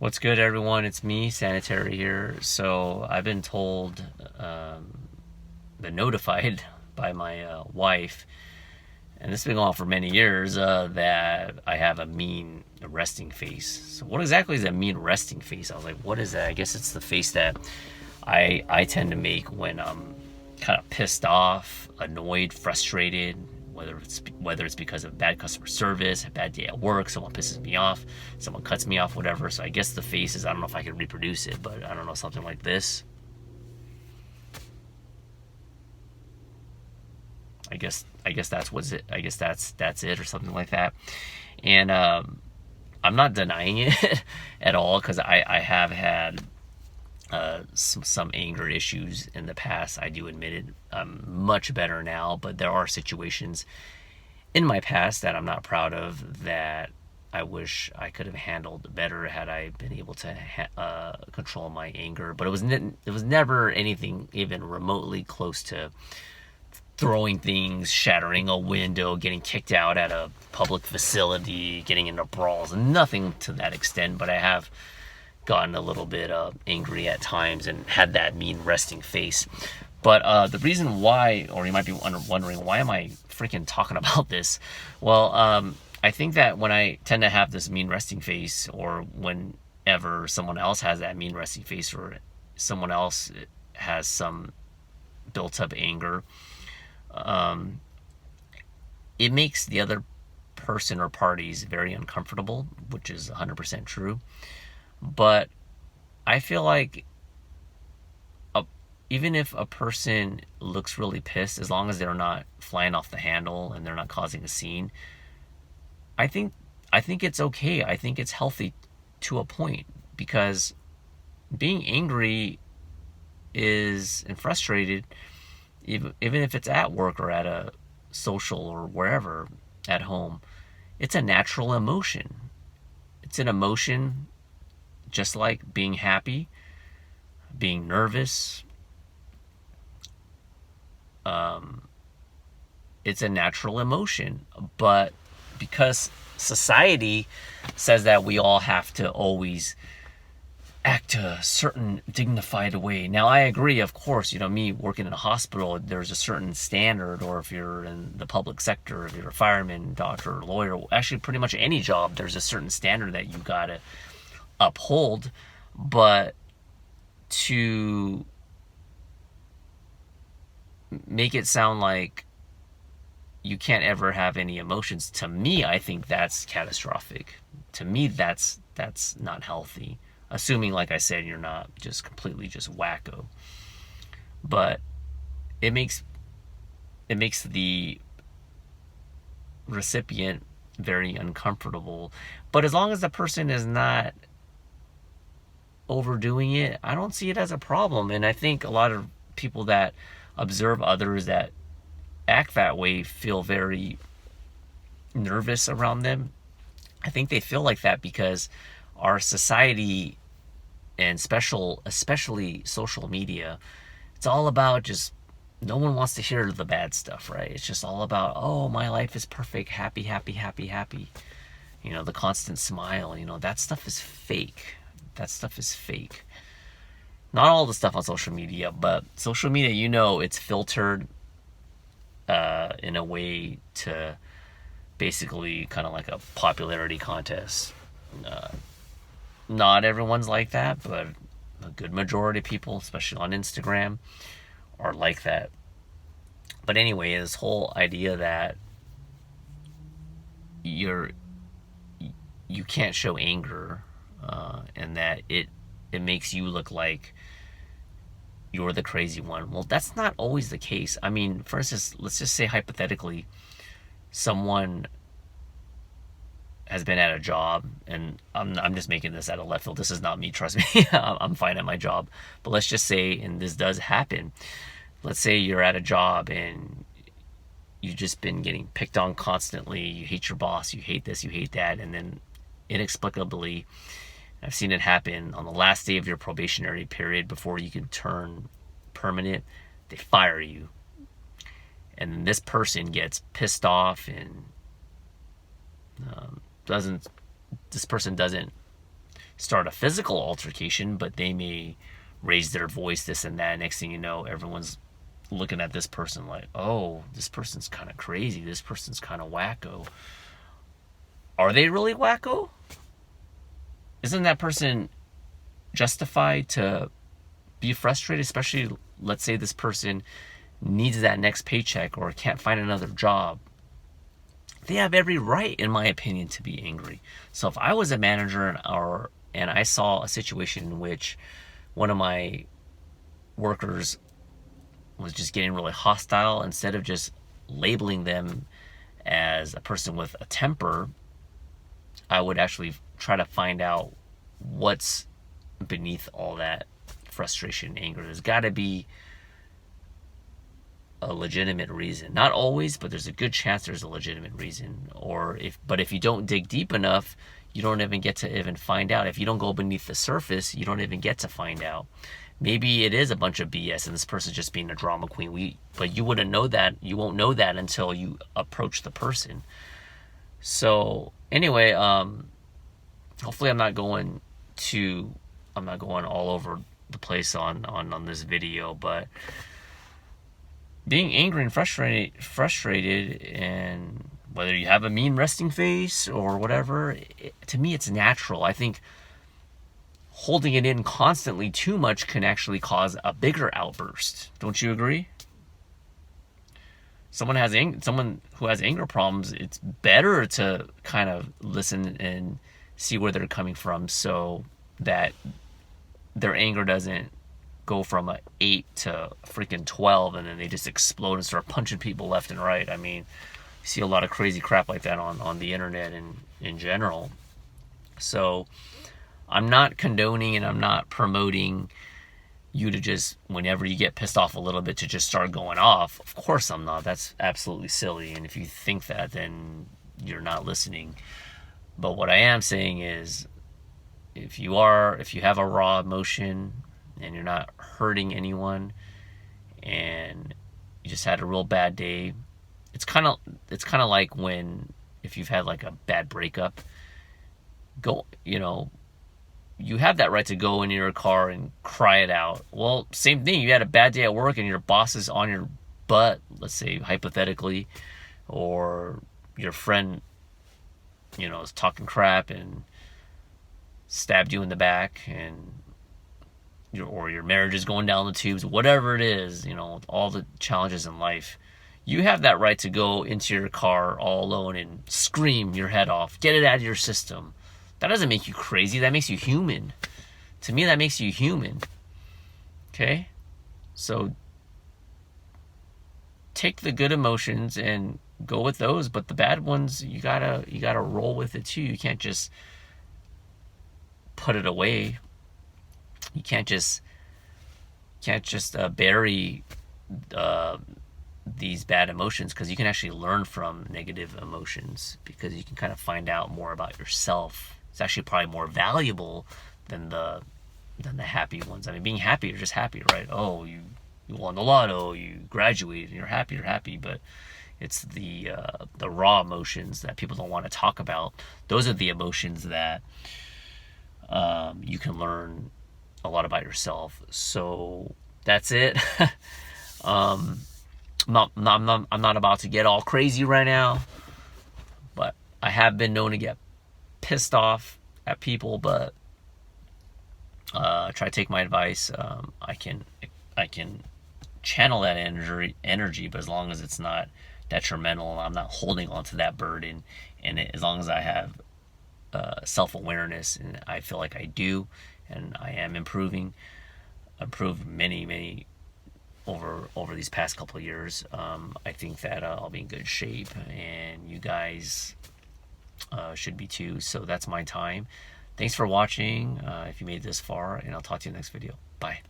What's good, everyone? It's me, Sanitary here. So I've been told, been notified by my wife, and this has been going on for many years, that I have a mean resting face. So what exactly is a mean resting face? I was like, what is that? I guess it's the face that I tend to make when I'm kind of pissed off, annoyed, frustrated, whether it's because of bad customer service, a bad day at work, someone pisses me off, someone cuts me off, whatever. So I guess the face is, I don't know if I can reproduce it, but I don't know, something like this. I guess that's what's it. I guess that's it or something like that. And I'm not denying it at all because I have had some anger issues in the past. I do admit it. I'm much better now, but there are situations in my past that I'm not proud of, that I wish I could have handled better had I been able to control my anger. But it was never anything even remotely close to throwing things, shattering a window, getting kicked out at a public facility, getting into brawls. Nothing to that extent, but I have gotten a little bit angry at times and had that mean resting face. But the reason why, or you might be wondering, why am I freaking talking about this? Well, I think that when I tend to have this mean resting face, or whenever someone else has that mean resting face, or someone else has some built up anger, it makes the other person or parties very uncomfortable, which is 100% true. But I feel like a, even if a person looks really pissed, as long as they're not flying off the handle and they're not causing a scene, I think I think it's okay. I think it's healthy to a point, because being angry is and frustrated, even if it's at work or at a social or wherever, at home, it's a natural emotion. It's an emotion just like being happy, being nervous. It's a natural emotion, but because society says that we all have to always act a certain dignified way. Now, I agree, of course, me working in a hospital, there's a certain standard, or if you're in the public sector, if you're a fireman, doctor, lawyer, actually pretty much any job, there's a certain standard that you gotta uphold. But to make it sound like you can't ever have any emotions, to me, I think that's catastrophic. To me, that's not healthy. Assuming, like I said, you're not just completely just wacko. But it makes the recipient very uncomfortable. But as long as the person is not overdoing it, I don't see it as a problem. And I think a lot of people that observe others that act that way feel very nervous around them. I think they feel like that because our society, and especially social media, it's all about just, no one wants to hear the bad stuff, right? It's just all about, oh, my life is perfect, happy, happy, happy, happy. The constant smile, that stuff is fake. That stuff is fake. Not all the stuff on social media, but social media, it's filtered in a way to basically kind of like a popularity contest. Uh, Not everyone's like that, but a good majority of people, especially on Instagram, are like that. But anyway, this whole idea that you're you can't show anger, and that it makes you look like you're the crazy one. Well, that's not always the case. I mean, for instance, let's just say hypothetically, someone has been at a job, and I'm just making this out of left field. This is not me, trust me. I'm fine at my job. But let's just say, and this does happen, let's say you're at a job and you've just been getting picked on constantly. You hate your boss, you hate this, you hate that, and then inexplicably, I've seen it happen on the last day of your probationary period before you can turn permanent, they fire you. And then this person gets pissed off and doesn't this person doesn't start a physical altercation, but they may raise their voice, this and that. Next thing you know, everyone's looking at this person like, oh, this person's kind of crazy. This person's kind of wacko. Are they really wacko? Isn't that person justified to be frustrated? Especially, let's say this person needs that next paycheck or can't find another job. They have every right, in my opinion, to be angry. So if I was a manager and I saw a situation in which one of my workers was just getting really hostile, instead of just labeling them as a person with a temper, I would actually try to find out what's beneath all that frustration and anger. There's got to be a legitimate reason. Not always, but there's a good chance there's a legitimate reason. But if you don't dig deep enough, you don't even get to even find out. If you don't go beneath the surface, you don't even get to find out. Maybe it is a bunch of BS and this person's just being a drama queen. But you wouldn't know that. You won't know that until you approach the person. So anyway, hopefully I'm not going all over the place on this video, but being angry and frustrated, and whether you have a mean resting face or whatever, to me it's natural. I think holding it in constantly too much can actually cause a bigger outburst. Don't you agree? Someone who has anger problems, it's better to kind of listen and see where they're coming from, so that their anger doesn't go from a 8 to freaking 12 and then they just explode and start punching people left and right. I mean, you see a lot of crazy crap like that on the internet and in general. So I'm not condoning and I'm not promoting you to just, whenever you get pissed off a little bit, to just start going off. Of course I'm not. That's absolutely silly. And if you think that, then you're not listening. But what I am saying is, if you have a raw emotion and you're not hurting anyone and you just had a real bad day, it's kind of like if you've had like a bad breakup, you have that right to go in your car and cry it out. Well, same thing. You had a bad day at work and your boss is on your butt, let's say hypothetically, or your friend, is talking crap and stabbed you in the back, and your marriage is going down the tubes, whatever it is, all the challenges in life. You have that right to go into your car all alone and scream your head off. Get it out of your system. That doesn't make you crazy. That makes you human. To me, that makes you human. Okay? So take the good emotions and go with those, but the bad ones, you gotta roll with it too. You can't just put it away. You can't just bury these bad emotions, because you can actually learn from negative emotions, because you can kind of find out more about yourself. It's actually probably more valuable than the happy ones. I mean, being happy, you're just happy, right? Oh, you won the lotto, you graduated, and you're happy, but it's the raw emotions that people don't want to talk about. Those are the emotions that you can learn a lot about yourself. So that's it. I'm not about to get all crazy right now, but I have been known to get pissed off at people, but try to take my advice. I can channel that energy, but as long as it's not detrimental, I'm not holding on to that burden, and as long as I have self-awareness, and I feel like I do, and I am improved many over these past couple of years. I think that I'll be in good shape, and you guys should be too. So that's my time. Thanks for watching, if you made it this far, and I'll talk to you in the next video. Bye.